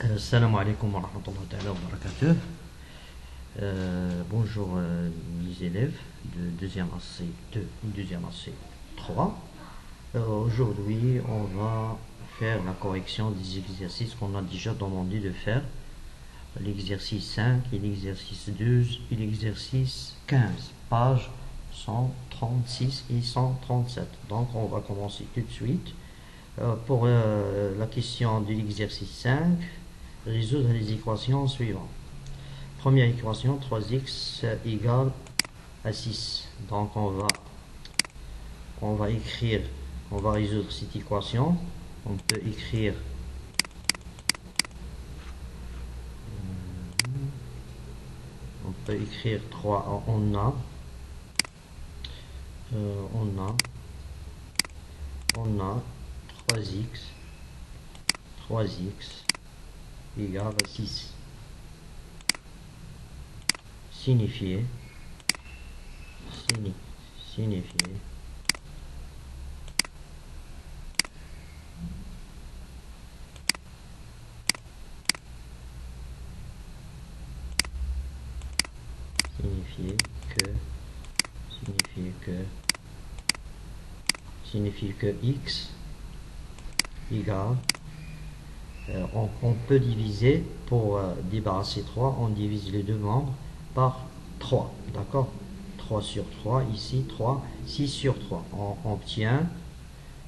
Salam alaikum wa rahmatullahi ta'ala wa barakatuh. Bonjour mes élèves de deuxième AC 2 ou deuxième AC 3. Aujourd'hui, on va faire la correction des exercices qu'on a déjà demandé de faire. L'exercice 5 et l'exercice 12 et l'exercice 15, pages 136 et 137. Donc on va commencer tout de suite. Pour la question de l'exercice 5, résoudre les équations suivantes. Première équation, 3x égale à 6. Donc on va écrire, on va résoudre cette équation. On peut écrire on peut écrire 3, on a 3x égale à 6. Signifier que x égale, on peut diviser, pour débarrasser 3, on divise les deux membres par 3, d'accord? 3 sur 3, ici 3, 6 sur 3, on obtient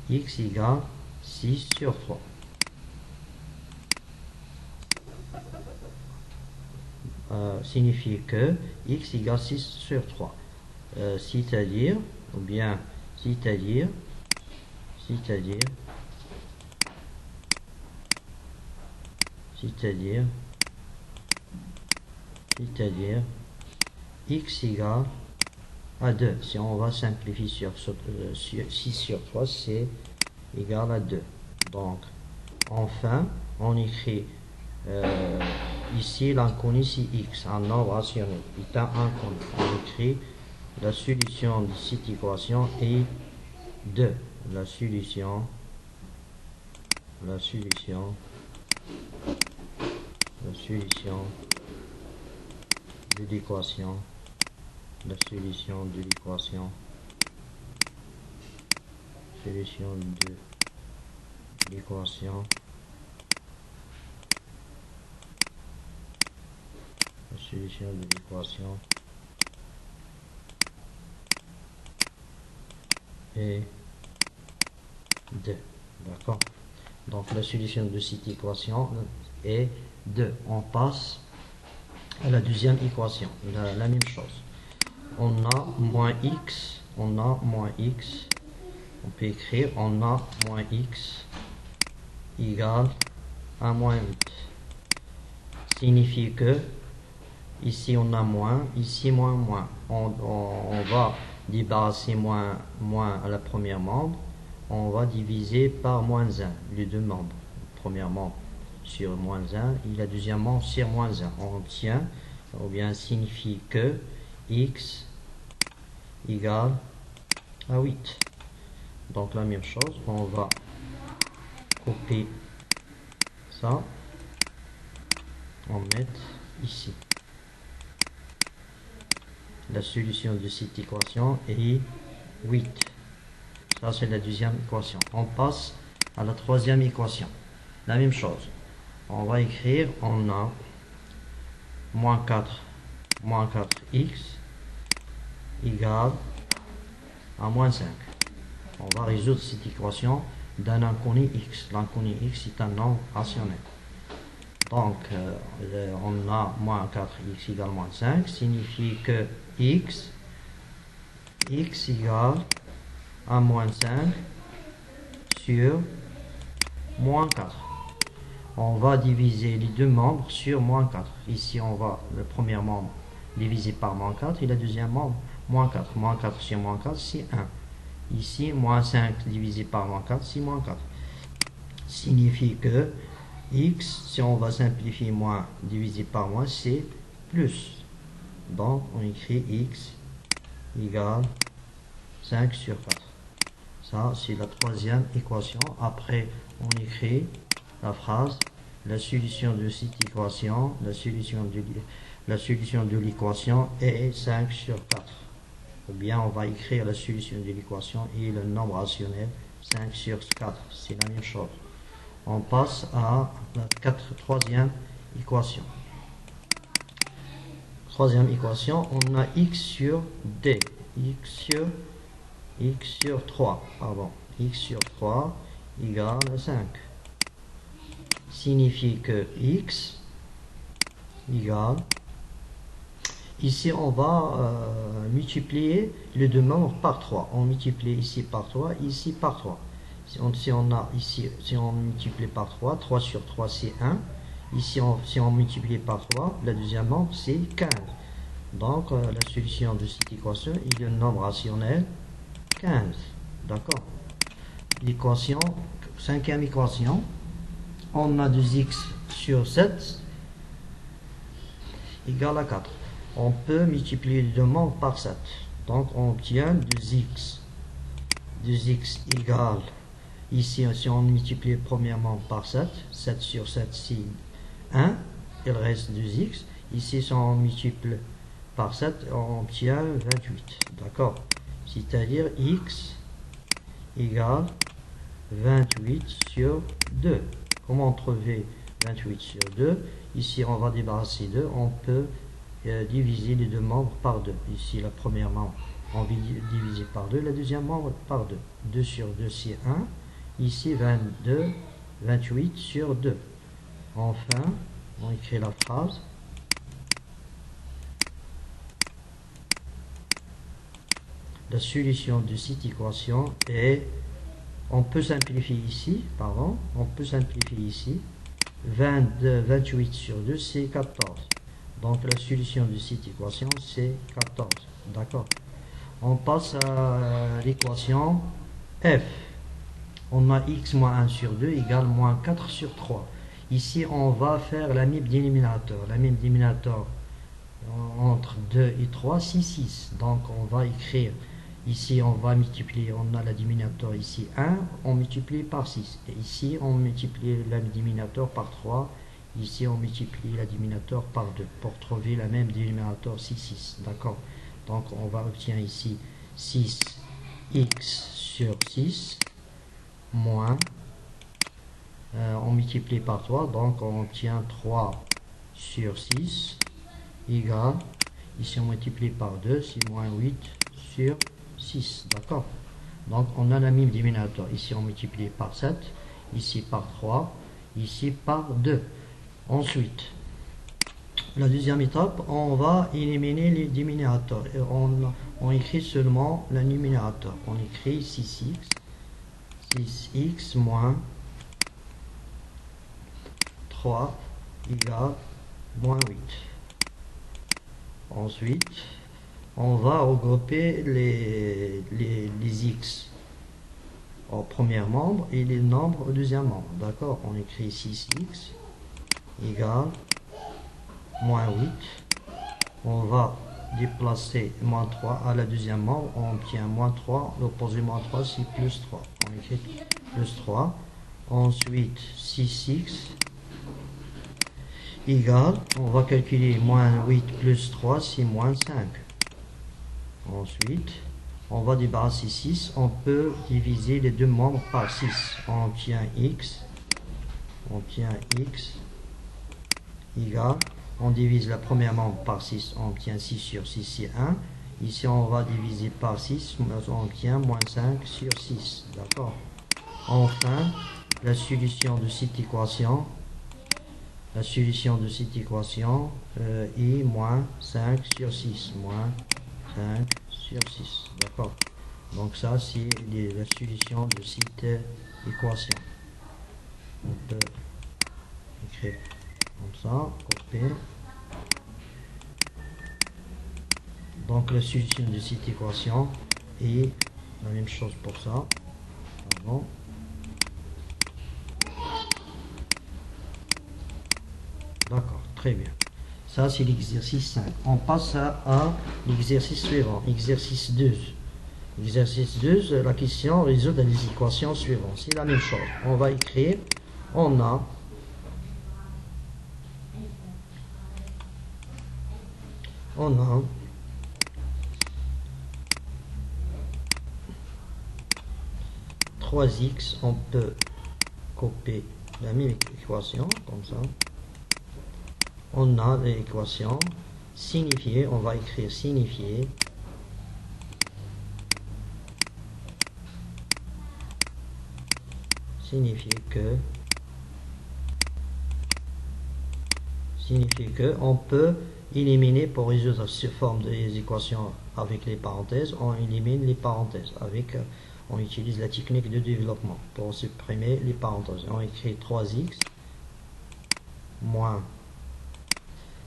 x égale 6 sur 3. Signifie que x égale 6 sur 3, c'est-à-dire x égale à 2. Si on va simplifier sur 6 sur 3, c'est égal à 2. Donc, enfin, on écrit ici l'inconnu, c'est x, un nombre rationnel, est un inconnu. On écrit la solution de cette équation est 2. La solution de l'équation est 2. D'accord? Donc la solution de cette équation est 2. On passe à la deuxième équation. La même chose. On a moins x. On peut écrire on a moins x égale à moins 8. Signifie que ici on a moins, ici moins. On va débarrasser moins à la première membre. On va diviser par moins 1, les deux membres. Le premier membre sur moins 1 et la deuxième membre sur moins 1. On obtient, ou bien signifie que x égale à 8. Donc la même chose, on va copier ça, on met ici. La solution de cette équation est 8. Ça, c'est la deuxième équation. On passe à la troisième équation. La même chose. On va écrire, on a moins 4x égale à moins 5. On va résoudre cette équation d'un inconnu x. L'inconnu x est un nombre rationnel. Donc, on a moins 4x égale moins 5, signifie que x égale à moins 5 sur moins 4. On va diviser les deux membres sur moins 4. Ici, on va le premier membre diviser par moins 4 et le deuxième membre moins 4. Moins 4 sur moins 4, c'est 1. Ici, moins 5 divisé par moins 4, c'est moins 4. Signifie que x, si on va simplifier moins divisé par moins, c'est plus. Donc, on écrit x égale 5 sur 4. Ça, c'est la troisième équation. Après, on écrit la phrase la solution de cette équation, la solution de l'équation est 5 sur 4. Ou bien on va écrire la solution de l'équation et le nombre rationnel 5 sur 4. C'est la même chose. On passe à la troisième équation. Troisième équation, on a x sur d. x sur 3. Pardon. X sur 3 égale 5. Signifie que x égale, ici on va multiplier les deux nombres par 3. On multiplie ici par 3, ici par 3. Si on multiplie par 3, 3 sur 3 c'est 1. Ici si on multiplie par 3, le deuxième nombre c'est 15. Donc la solution de cette équation est le nombre rationnel 15. D'accord. L'équation, cinquième équation, on a 2x sur 7 égale à 4. On peut multiplier les deux membres par 7. Donc on obtient 2x. 2x égale, ici si on multiplie le premier membre par 7, 7 sur 7 c'est 1, il reste 2x. Ici si on multiplie par 7, on obtient 28. D'accord. C'est-à-dire x égale 28 sur 2. Comment trouver 28 sur 2? Ici, on va débarrasser 2. On peut diviser les deux membres par 2. Ici, la première membre, on va diviser par 2. La deuxième membre par 2. 2 sur 2, c'est 1. Ici, 28 sur 2. Enfin, on écrit la phrase. La solution de cette équation est, on peut simplifier ici, pardon, on peut simplifier ici, 28 sur 2 c'est 14. Donc la solution de cette équation c'est 14. D'accord. On passe à l'équation f. On a x moins 1 sur 2 égale moins 4 sur 3. Ici on va faire la même dénominateur. La même dénominateur entre 2 et 3 c'est 6. Donc on va écrire. Ici, on va multiplier, on a la dénominateur ici 1, on multiplie par 6. Et ici, on multiplie la dénominateur par 3. Ici, on multiplie la dénominateur par 2 pour trouver la même dénominateur, c'est 6. D'accord. Donc, on va obtenir ici 6x sur 6 moins, on multiplie par 3, donc on obtient 3 sur 6 égale, ici on multiplie par 2, c'est moins 8 sur 6, d'accord. Donc on a la même dénominateur. Ici on multiplie par 7, ici par 3, ici par 2. Ensuite, la deuxième étape, on va éliminer les dénominateurs. Et on écrit seulement le numérateur. On écrit 6x moins 3 égale moins 8. Ensuite, on va regrouper les x au premier membre et les nombres au deuxième membre. D'accord. On écrit 6x égale moins 8. On va déplacer moins 3 à la deuxième membre. On obtient moins 3. L'opposé moins 3 c'est plus 3. On écrit plus 3. Ensuite 6x égale, on va calculer moins 8 plus 3 c'est moins 5. Ensuite, on va débarrasser 6. On peut diviser les deux membres par 6. On obtient x égale, on divise la première membre par 6. On obtient 6 sur 6, c'est 1. Ici, on va diviser par 6. On obtient moins 5 sur 6. D'accord. Enfin, la solution de cette équation, est moins 5 sur 6. Moins 5 sur 6. D'accord. Donc ça, c'est la solution de cette équation. On peut écrire comme ça, copier. Donc la solution de cette équation est la même chose pour ça. Pardon. D'accord, très bien. Ça, c'est l'exercice 5. On passe à l'exercice suivant, exercice 2. Exercice 2, la question résoudre les équations suivantes. C'est la même chose. On va écrire, on a On a trois x, on peut copier la même équation, comme ça. On a l'équation signifiée, on va écrire signifiée. Signifie que on peut éliminer, pour résoudre cette forme des équations avec les parenthèses, on élimine les parenthèses avec on utilise la technique de développement pour supprimer les parenthèses. On écrit 3x moins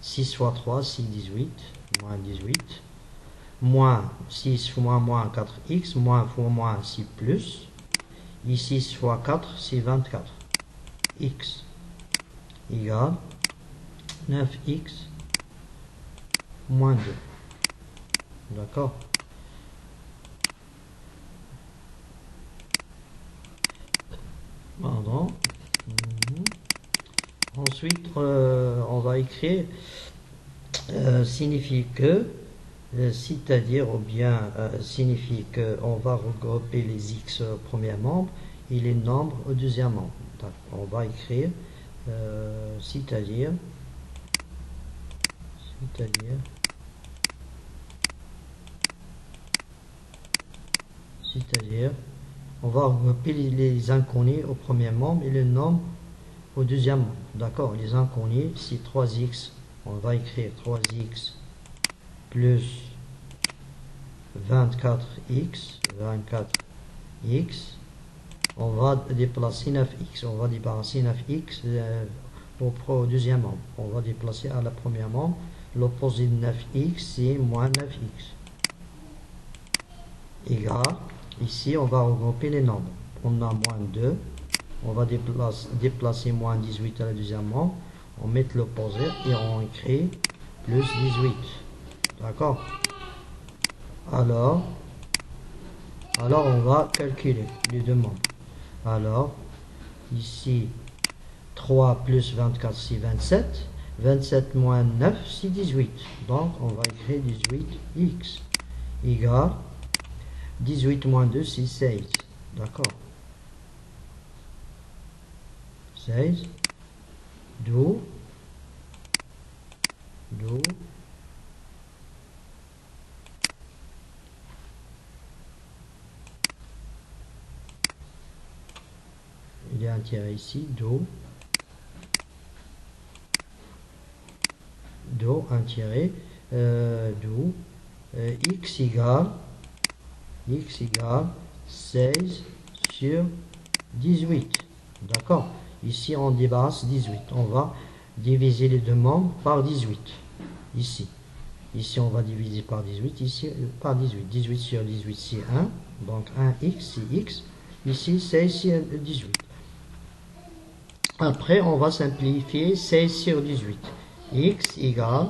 6 fois 3, c'est 18, moins 18, moins 6 fois moins 4x, moins fois moins, c'est plus. Et 6 fois 4, c'est 24. X égale 9x moins 2. D'accord? Pardon. Ensuite, on va écrire signifie que, c'est-à-dire, ou bien signifie qu'on va regrouper les x au premier membre et les nombres au deuxième membre. Donc, on va écrire c'est-à-dire on va regrouper les inconnus au premier membre et les nombres au deuxième membre. D'accord? Les inconnus, c'est 3x. On va écrire 3x plus 24x. On va déplacer 9x. On va déplacer 9x au deuxième membre. On va déplacer à la première membre. L'opposé de 9x, c'est moins 9x. Égale, ici, on va regrouper les nombres. On a moins 2. On va déplacer moins 18 à la deuxième membre. On met l'opposé et on écrit plus 18. D'accord? Alors, on va calculer les deux membres. Alors, ici, 3 plus 24, c'est 27. 27 moins 9, c'est 18. Donc, on va écrire 18x égale 18 moins 2, c'est 16. D'accord? 16. D'où il y a un tiret ici, d'où un tiret, d'où x égale 16 sur 18. D'accord? Ici, on débarrasse 18. On va diviser les deux membres par 18. Ici, on va diviser par 18. Ici, par 18. 18 sur 18, c'est 1. Donc, 1x, c'est x. Ici, 16 sur 18. Après, on va simplifier 16 sur 18. X égale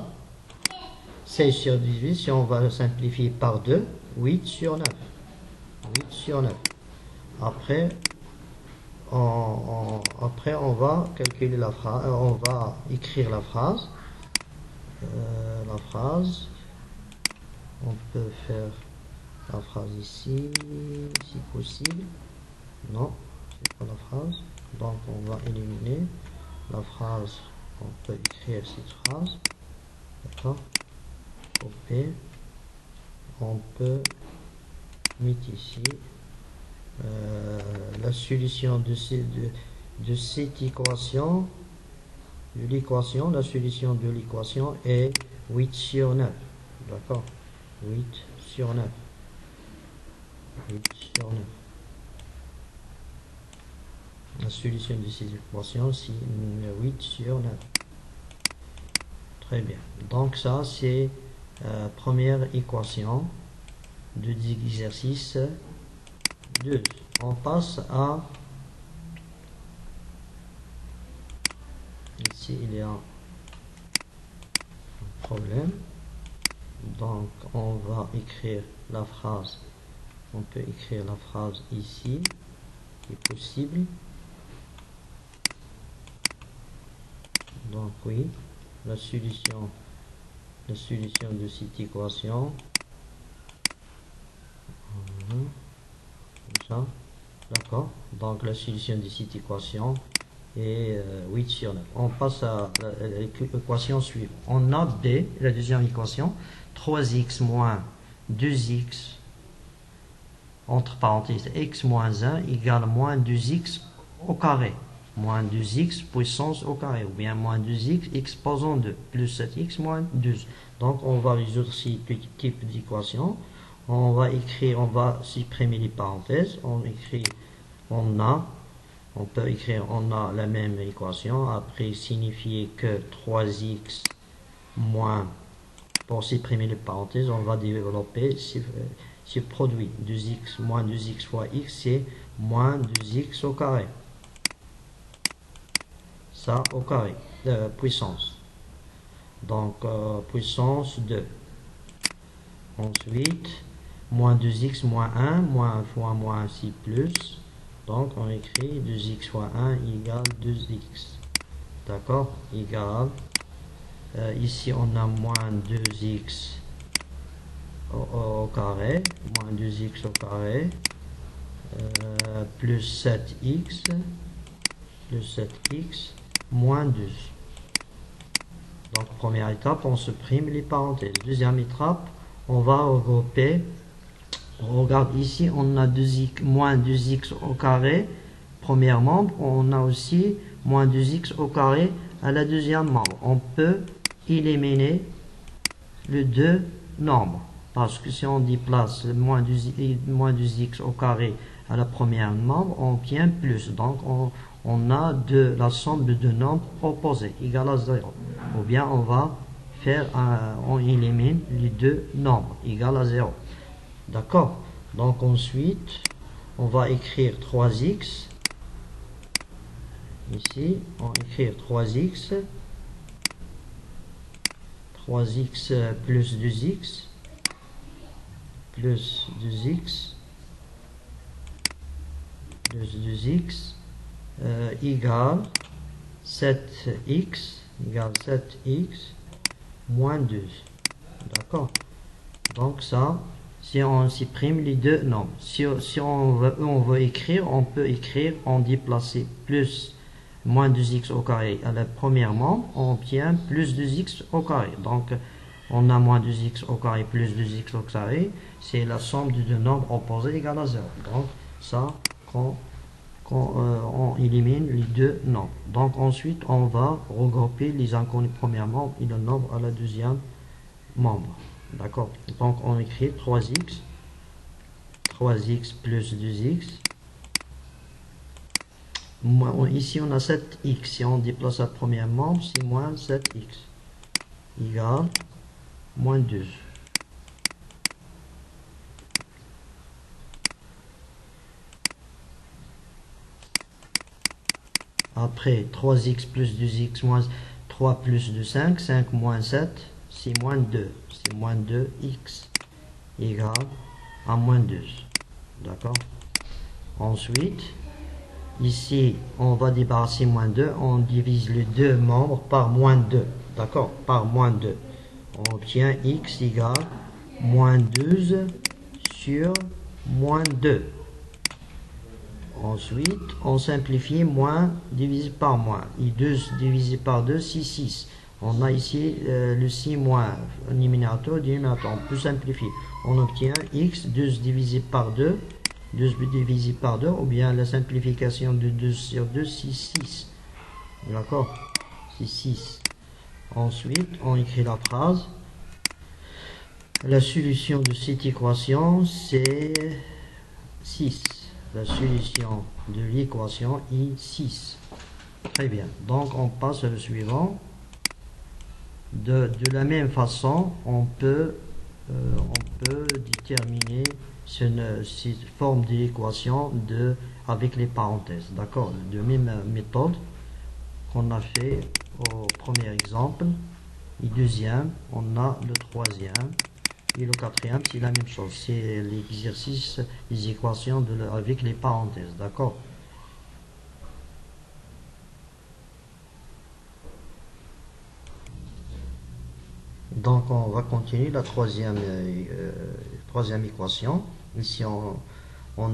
16 sur 18. Si on va simplifier par 2, 8 sur 9. 8 sur 9. Après, on va calculer la phrase. On va écrire la phrase. On peut faire la phrase ici, si possible. Non, c'est pas la phrase. Donc, on va éliminer la phrase. On peut écrire cette phrase. D'accord? Copier. On peut mettre ici la solution de cette équation. La solution de l'équation est 8 sur 9. D'accord? 8 sur 9. 8 sur 9. La solution de cette équation, c'est 8 sur 9. Très bien. Donc ça, c'est la première équation de l'exercice 2. On passe à... Ici, il y a un problème. Donc, on va écrire la phrase. On peut écrire la phrase ici, qui est possible. Donc, oui, la solution la solution de cette équation. Comme ça. D'accord. Donc la solution de cette équation est 8 sur 9. On passe à l'équation suivante. On a B, la deuxième équation, 3x moins 2x, entre parenthèses, x moins 1 égale moins 2x au carré. Moins 2x puissance au carré, ou bien moins 2x exposant 2, plus 7x moins 12. Donc on va résoudre ce type d'équation. On va écrire, on va supprimer les parenthèses. On peut écrire, on a la même équation. Après, signifier que 3x moins, pour supprimer les parenthèses, on va développer ce produit. 2x moins 2x fois x, c'est moins 2x au carré. Ça au carré, puissance. Donc, puissance 2. Ensuite, moins 2x moins 1, moins 1 fois moins 6 plus. Donc, on écrit 2x fois 1 égale 2x. D'accord? Égale. Ici, on a moins 2x au carré. Moins 2x au carré. Plus 7x. Plus 7x. Moins 12. Donc, première étape, on supprime les parenthèses. Deuxième étape, on va regrouper. On regarde ici, on a 2x, moins 2x au carré, premier membre. On a aussi moins 2x au carré à la deuxième membre. On peut éliminer les deux nombres. Parce que si on déplace moins 2x au carré à la première membre, on obtient plus. Donc, on a la somme de deux nombres opposés, égale à 0. Ou bien on va faire, on élimine les deux nombres, égale à 0. D'accord? Donc ensuite, on va écrire 3x. Ici, on écrit 3x. 3x plus 2x. Plus 2x. Plus 2x. Égale 7x. Égale 7x moins 2. D'accord? Donc ça, si on supprime les deux nombres, si on veut écrire, on peut écrire, on déplacer plus moins 2x au carré à la première membre, on obtient plus 2x au carré. Donc, on a moins 2x au carré plus 2x au carré, c'est la somme de deux nombres opposés égale à 0. Donc, ça, on élimine les deux nombres. Donc, ensuite, on va regrouper les inconnus premier membre et le nombre à la deuxième membre. D'accord? Donc, on écrit 3x plus 2x. Ici, on a 7x. Si on déplace la première membre, c'est moins 7x. Égale moins 2. Après, 3x plus 2x moins 3 plus 2, 5. 5 moins 7, c'est moins 2. C'est moins 2x égale à moins 2. D'accord? Ensuite, ici, on va débarrasser moins 2. On divise les deux membres par moins 2. D'accord? Par moins 2. On obtient x égale moins 12 sur moins 2. Ensuite, on simplifie moins divisé par moins. Et 2 divisé par 2, c'est 6. On a ici le 6 moins numérateur, dénominateur. On peut simplifier. On obtient x, 2 divisé par 2. 2 divisé par 2, ou bien la simplification de 2 sur 2, c'est 6. D'accord? C'est 6. Ensuite, on écrit la phrase. La solution de cette équation, c'est 6. La solution de l'équation est 6. Très bien. Donc, on passe au suivant. De la même façon, on peut déterminer cette forme d'équation avec les parenthèses. D'accord? De même méthode qu'on a fait au premier exemple. Et deuxième, on a le troisième. Et le quatrième, c'est la même chose. C'est l'exercice des équations avec les parenthèses. D'accord? Donc on va continuer la troisième équation. Ici on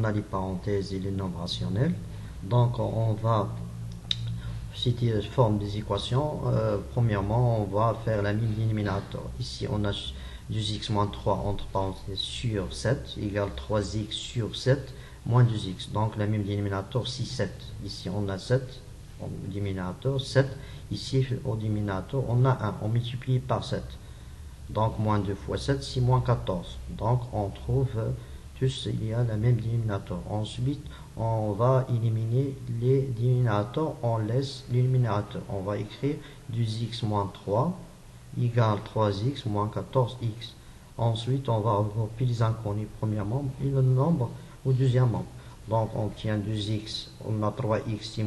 a les parenthèses et les nombres rationnels. Donc on va citer forme des équations. Premièrement, on va faire la limite dénominateur. Ici on a 2x moins 3 entre parenthèses sur 7 égale 3x sur 7 moins 2x. Donc la même dénominateur, c'est 7. Ici on a 7 au dénominateur, 7. Ici au dénominateur on a 1. On multiplie par 7. Donc moins 2 fois 7, c'est moins 14. Donc on trouve tous, il y a la même dénominateur. Ensuite, on va éliminer les dénominateurs, on laisse l'éliminateur. On va écrire 2x moins 3 égale 3x moins 14x. Ensuite, on va regrouper les inconnus premièrement et le nombre au deuxième membre. Donc on tient 2x, on a 3x,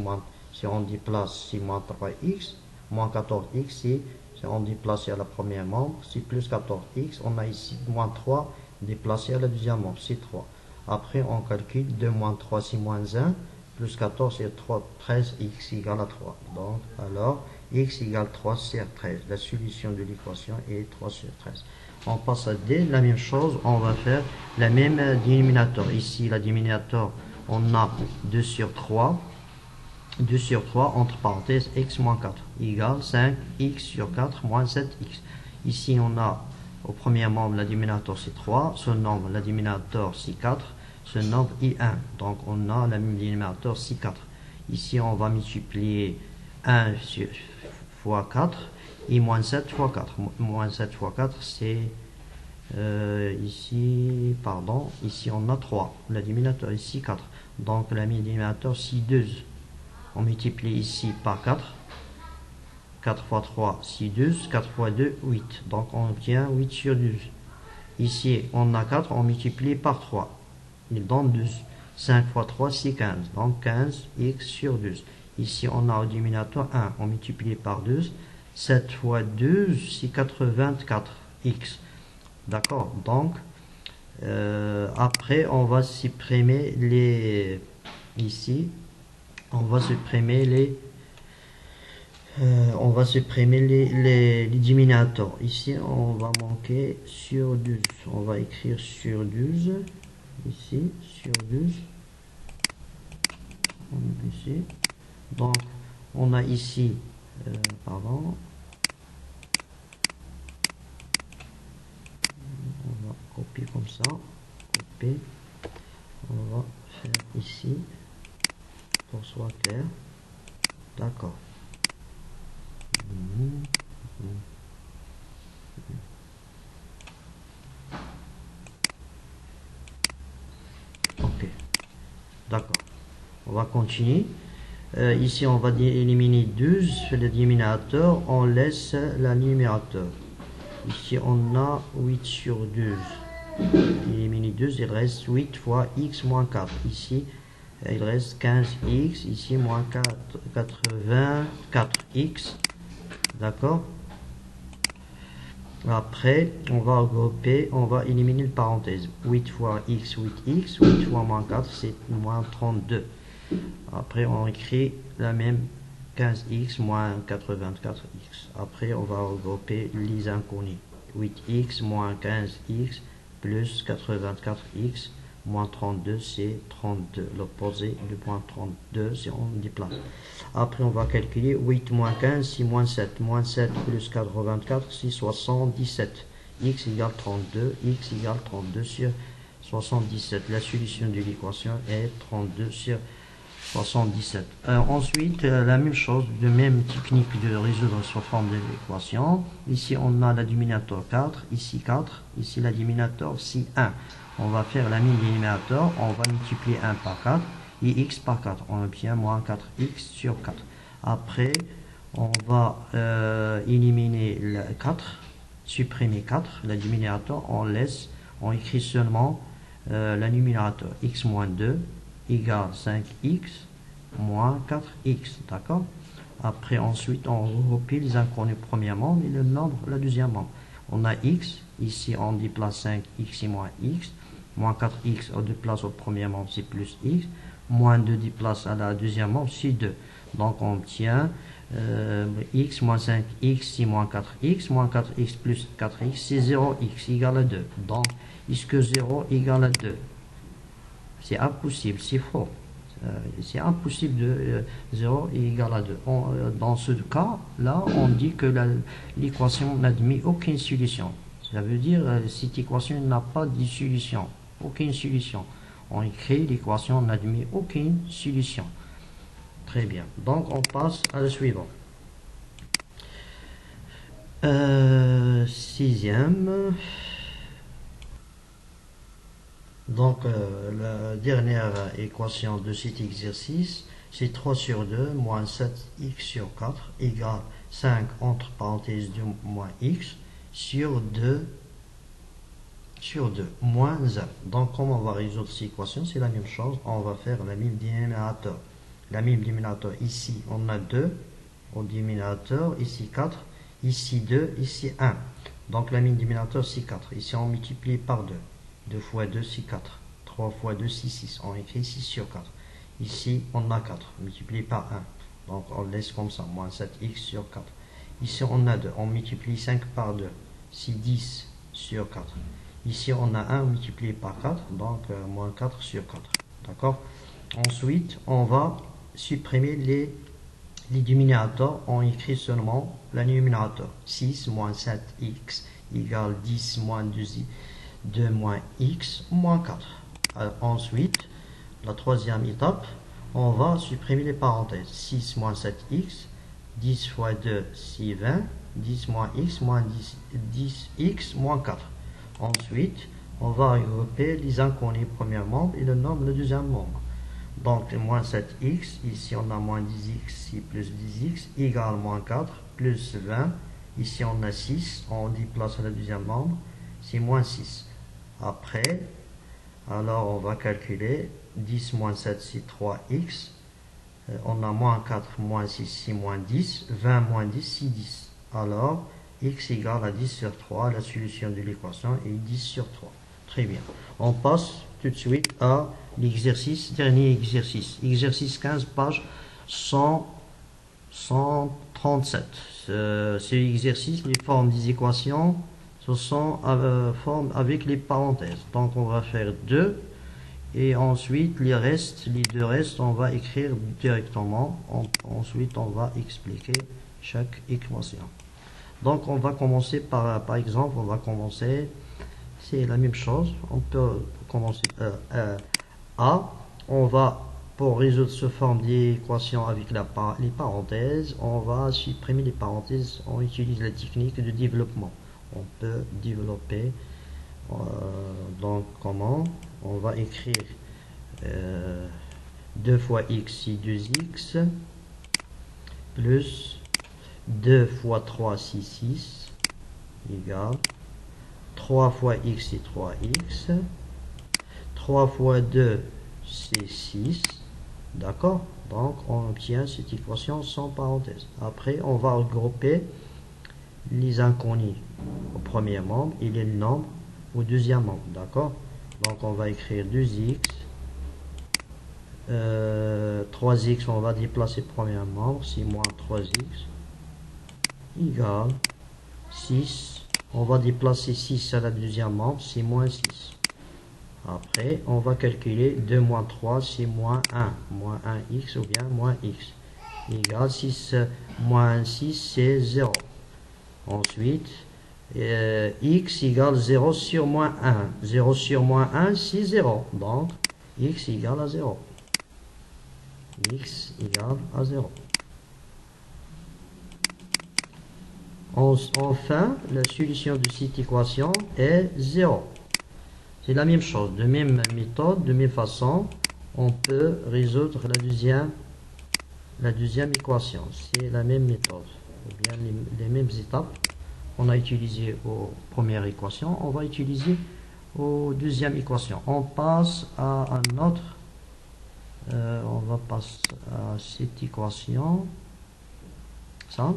si on déplace, c'est moins 3x, moins 14x, si on déplace à la première membre, c'est plus 14x. On a ici moins 3 déplacé à la deuxième membre, c'est 3. Après, on calcule 2 moins 3, c'est moins 1, plus 14, c'est 3, 13, x égale à 3. Donc, alors, x égale 3 sur 13. La solution de l'équation est 3 sur 13. On passe à D, la même chose, on va faire la même dénominateur. Ici, la dénominateur, on a 2 sur 3. 2 sur 3 entre parenthèses x moins 4 égale 5x sur 4 moins 7x. Ici on a au premier membre la dénominateur c'est 3, ce nombre la dénominateur c'est 4, ce nombre est 1. Donc on a la même dénominateur c'est 4. Ici on va multiplier 1 fois 4 et moins 7 fois 4. Moins 7 fois 4 c'est ici on a 3. La dénominateur ici 4. Donc la même dénominateur c'est 2. On multiplie ici par 4. 4 fois 3, c'est 12. 4 fois 2, 8. Donc on obtient 8 sur 12. Ici, on a 4, on multiplie par 3. Il donne 12. 5 fois 3, c'est 15. Donc 15x sur 12. Ici, on a au dénominateur 1. On multiplie par 12. 7 fois 12, c'est 84x. D'accord. Donc, après, on va supprimer les... Ici, on va supprimer les dénominateurs. Ici, on va manquer sur 12. On va écrire sur 12. Ici, sur 12. Ici. Donc, on a ici, on va copier comme ça. Copier. On va faire ici. Pour soit clair. D'accord. Ok. D'accord. On va continuer. Ici, on va éliminer 12 le dénominateur. On laisse la numérateur. Ici, on a 8 sur 12. Éliminer 12, il reste 8 fois x moins 4. Ici, il reste 15x, ici moins 84x, d'accord. Après, on va regrouper, on va éliminer le parenthèse. 8 fois x, 8x, 8 fois moins 4, c'est moins 32. Après, on écrit la même 15x moins 84x. Après, on va regrouper les inconnus. 8x moins 15x plus 84x. Moins 32, c'est 32. L'opposé du point 32, c'est on déplace. Après, on va calculer 8 moins 15, c'est moins 7. Moins 7 plus 84, c'est 77. X égale 32. X égale 32 sur 77. La solution de l'équation est 32 sur 77. Ensuite, la même chose, de même technique de résoudre sous forme de l'équation. Ici, on a la dénominateur 4. Ici 4. Ici, la dénominateur c'est 1. On va faire la même dénominateur, on va multiplier 1 par 4 et x par 4. On obtient moins 4x sur 4. Après, on va éliminer le 4, supprimer 4, la dénominateur, on écrit seulement la numérateur x moins 2 égale 5x moins 4x. D'accord. Après, ensuite, on regroupe les inconnus premièrement et le nombre la deuxième membre. On a x, ici on déplace 5x et moins x. Moins 4x on déplace au premier membre, c'est plus x. Moins 2 déplace à la deuxième membre, c'est 2. Donc on obtient x moins 5x, c'est moins 4x plus 4x, c'est 0x égale à 2. Donc, est-ce que 0 égale à 2? C'est impossible, c'est faux. C'est impossible de 0 est égal à 2. Dans ce cas-là, on dit que l'équation n'admet aucune solution. Ça veut dire que cette équation n'a pas de solution. Aucune solution. On écrit l'équation n'admet aucune solution. Très bien. Donc, on passe à la suivante. Sixième. Donc, la dernière équation de cet exercice, c'est 3 sur 2 moins 7x sur 4 égale 5 entre parenthèses 2 moins x sur 2 moins 1. Donc, comment on va résoudre cette équation? C'est la même chose. On va faire la même dénominateur. La même dénominateur, ici, on a 2 au dénominateur, ici 4, ici 2, ici 1. Donc, la même dénominateur, c'est 4. Ici, on multiplie par 2. 2 fois 2, c'est 4. 3 fois 2, c'est 6. On écrit 6 sur 4. Ici, on a 4, multiplié par 1. Donc, on laisse comme ça, moins 7x sur 4. Ici, on a 2. On multiplie 5 par 2. C'est 10 sur 4. Ici, on a 1 multiplié par 4. Donc, moins 4 sur 4. D'accord? Ensuite, on va supprimer les dénominateurs. On écrit seulement le numérateur. 6 moins 7x égale 10 moins 2 moins x moins 4. Ensuite, la troisième étape, on va supprimer les parenthèses. 6 moins 7x, 10 fois 2, c'est 20, 10 moins x, moins 10x moins 4. Ensuite, on va regrouper les inconnus premier membre et le nombre le deuxième membre. Donc, moins 7x, ici on a moins 10x, c'est plus 10x, égale moins 4, plus 20. Ici on a 6, on déplace le deuxième membre, c'est moins 6. Après, alors on va calculer 10 moins 7 c'est 3x, on a moins 4 moins 6 c'est moins 10, 20 moins 10 c'est 10. Alors x égale à 10 sur 3, la solution de l'équation est 10 sur 3. Très bien. On passe tout de suite à l'exercice, dernier exercice. Exercice 15, page 137. C'est l'exercice, les formes des équations ce sont formes avec les parenthèses. Donc on va faire 2 et ensuite les deux restes, on va écrire directement. Ensuite on va expliquer chaque équation. Donc on va commencer par exemple, on va commencer, c'est la même chose, on peut commencer A. On va, pour résoudre ce forme d'équation avec les parenthèses, on va supprimer les parenthèses, on utilise la technique de développement. On peut développer, donc comment? On va écrire 2 fois x c'est 2x, plus 2 fois 3 c'est 6, égale 3 fois x c'est 3x, 3 fois 2 c'est 6, d'accord? Donc on obtient cette équation sans parenthèse. Après on va regrouper les inconnus au premier membre et les nombres au deuxième membre, d'accord? Donc on va écrire 2x, 3x, on va déplacer le premier membre, c'est moins 3x, égale 6, on va déplacer 6 à la deuxième membre, c'est moins 6. Après, on va calculer 2 moins 3, c'est moins 1. Moins 1x ou bien moins x. Égale 6 moins 6, c'est 0. Ensuite, x égale 0 sur moins 1. 0 sur moins 1, c'est 0. Donc, x égale à 0. X égale à 0. Enfin, la solution de cette équation est 0. C'est la même chose, de même méthode, de même façon, on peut résoudre la deuxième équation. C'est la même méthode, ou bien les mêmes étapes qu'on a utilisées aux premières équations, on va utiliser aux deuxième équation. On passe à un autre, on va passer à cette équation, ça,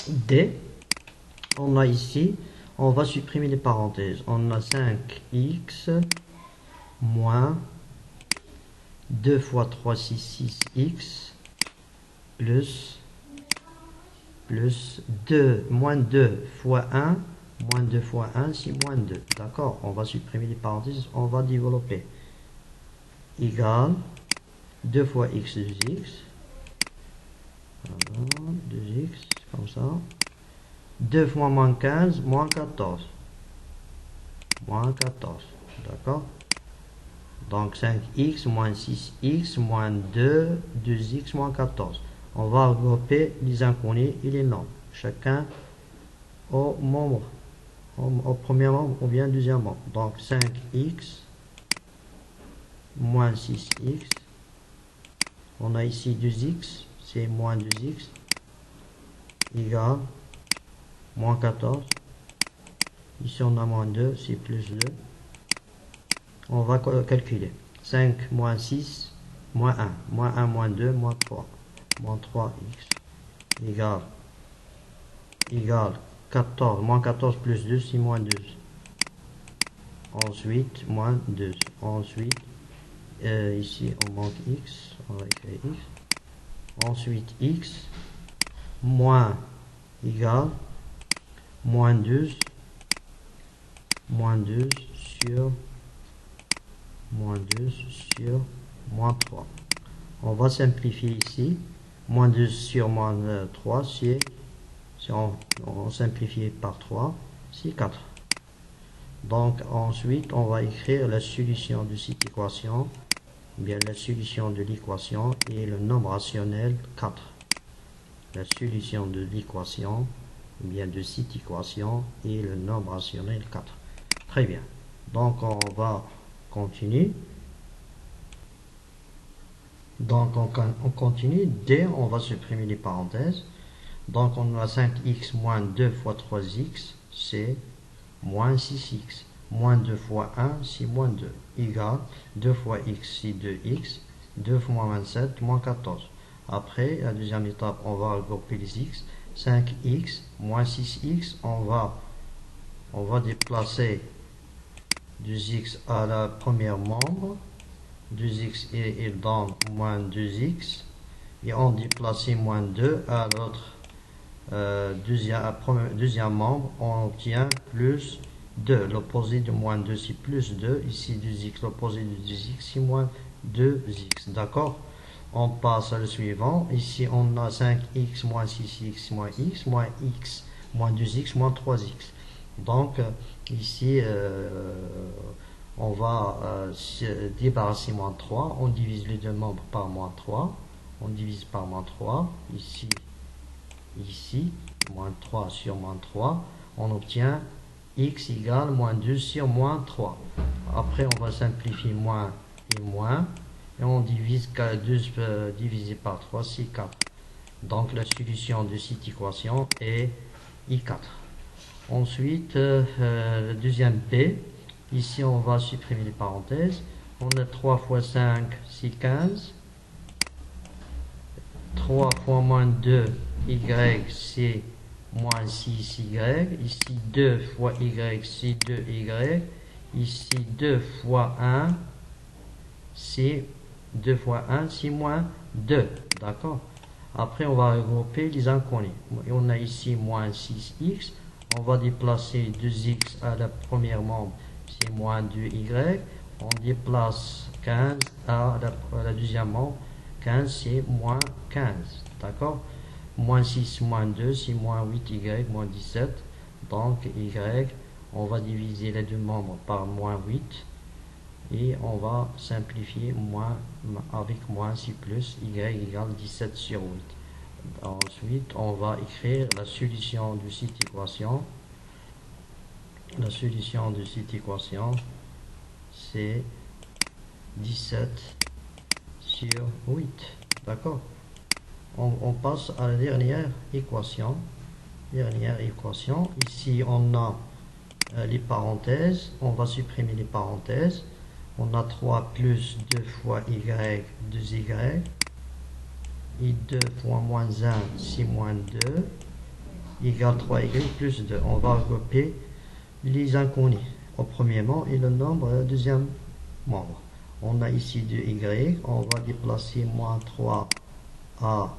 D. On a ici, on va supprimer les parenthèses. On a 5x moins 2 fois 3, c'est 6x plus plus 2, moins 2 fois 1, moins 2 fois 1, c'est moins 2. D'accord? On va supprimer les parenthèses, on va développer. Égal 2 fois x de x. Voilà, 2x, comme ça. 2 fois moins 15, moins 14. Moins 14. D'accord? Donc 5x moins 6x moins 2, 2x moins 14. On va regrouper les inconnus et les nombres. Chacun au membre, au premier membre ou bien deuxième membre. Donc 5x moins 6x. On a ici 2x, c'est moins 2x. Égal moins 14. Ici on a moins 2, c'est plus 2. On va calculer. 5 moins 6, moins 1. Moins 1, moins 2, moins 3. Moins 3x égale 14. Moins 14 plus 2, c'est moins 2. Ensuite, moins 2. Ensuite, ici, on manque x. On va écrire x. Ensuite, x moins égale moins 12 sur moins 2 sur moins 3. On va simplifier ici. Moins 2 sur moins 3, c'est, si on simplifie par 3, c'est 4. Donc ensuite, on va écrire la solution de cette équation, bien la solution de l'équation et le nombre rationnel 4. La solution de l'équation, bien de cette équation et le nombre rationnel 4. Très bien. Donc on va continuer. Donc on continue. D, on va supprimer les parenthèses. Donc on a 5x moins 2 fois 3x, c'est moins 6x. Moins 2 fois 1, c'est moins 2. Égal 2 fois x, c'est 2x. 2 fois moins 27, moins 14. Après, la deuxième étape, on va regrouper les x. 5x moins 6x, on va déplacer 2x à la première membre. 2x et il donne moins 2x. Et on déplace moins 2 à l'autre deuxième membre, on obtient plus 2. L'opposé de moins 2, c'est plus 2. Ici, 2x, l'opposé de 2x, c'est moins 2x. D'accord? On passe à le suivant. Ici, on a 5x moins 6x moins x, moins 2x, moins 3x. Donc, ici, on va se débarrasser moins 3. On divise les deux membres par moins 3. On divise par moins 3. Ici, moins 3 sur moins 3. On obtient x égale moins 2 sur moins 3. Après, on va simplifier moins et moins. Et on divise 2 divisé par 3, c'est 4. Donc, la solution de cette équation est I4. Ensuite, le deuxième B. Ici, on va supprimer les parenthèses. On a 3 fois 5, c'est 15. 3 fois moins 2, y, c'est moins 6y. Ici, 2 fois y, c'est 2y. Ici, 2 fois 1, c'est 2 fois 1, c'est moins 2. D'accord? Après, on va regrouper les inconnus. Et on a ici moins 6x. On va déplacer 2x à la première membre, c'est moins 2y. On déplace 15 à la deuxième membre. 15, c'est moins 15. D'accord? Moins 6, moins 2, c'est moins 8y, moins 17. Donc, y, on va diviser les deux membres par moins 8. Et on va simplifier moins avec moins, c'est plus, y égale 17 sur 8. Ensuite, on va écrire la solution de cette équation. La solution de cette équation, c'est 17 sur 8. D'accord? On passe à la dernière équation. Ici, on a les parenthèses. On va supprimer les parenthèses. On a 3 plus 2 fois y, 2y. Et 2 fois moins 1, c'est moins 2. Égale 3y plus 2. On va regrouper les inconnus au premier membre et le nombre au deuxième membre. On a ici 2y. On va déplacer moins 3 à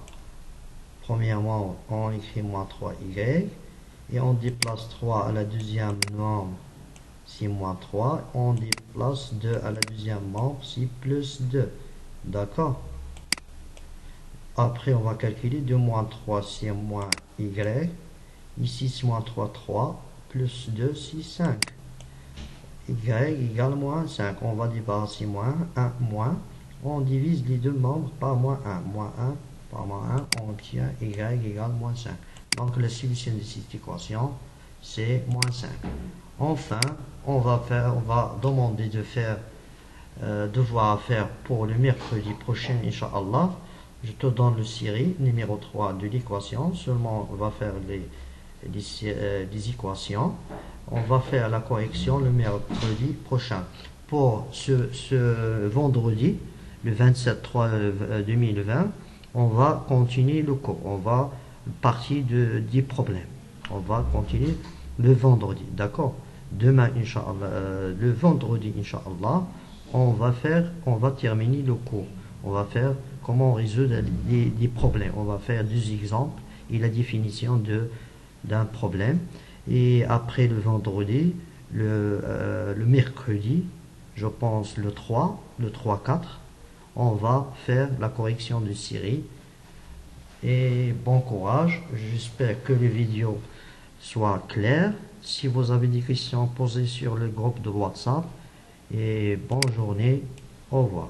Premièrement, on écrit moins 3y. Et on déplace 3 à la deuxième membre, c'est moins 3. On déplace 2 à la deuxième membre, c'est plus 2. D'accord? Après, on va calculer 2 moins 3, c'est moins y. Ici, c'est moins 3, 3. Plus 2, c'est 5. Y égale moins 5. On va débarrasser moins 1, moins. On divise les deux membres par moins 1. Moins 1 par moins 1, on obtient y égale moins 5. Donc, la solution de cette équation, c'est moins 5. Enfin, on va demander de faire devoir à faire pour le mercredi prochain, Inch'Allah. Je te donne le série numéro 3 de l'équation. Seulement, on va faire les équations. On va faire la correction le mercredi prochain. Pour ce vendredi, le 27/3/2020, on va continuer le cours. On va partir des problèmes. On va continuer le vendredi. D'accord? Demain, Inch'Allah, le vendredi, Inch'Allah, on va terminer le cours. On va faire comment résoudre les problèmes. On va faire deux exemples et la définition d'un problème. Et après le vendredi, le mercredi, je pense le 3/4, on va faire la correction de série. Et bon courage. J'espère que les vidéos soient claires. Si vous avez des questions, posez sur le groupe de WhatsApp. Et bonne journée. Au revoir.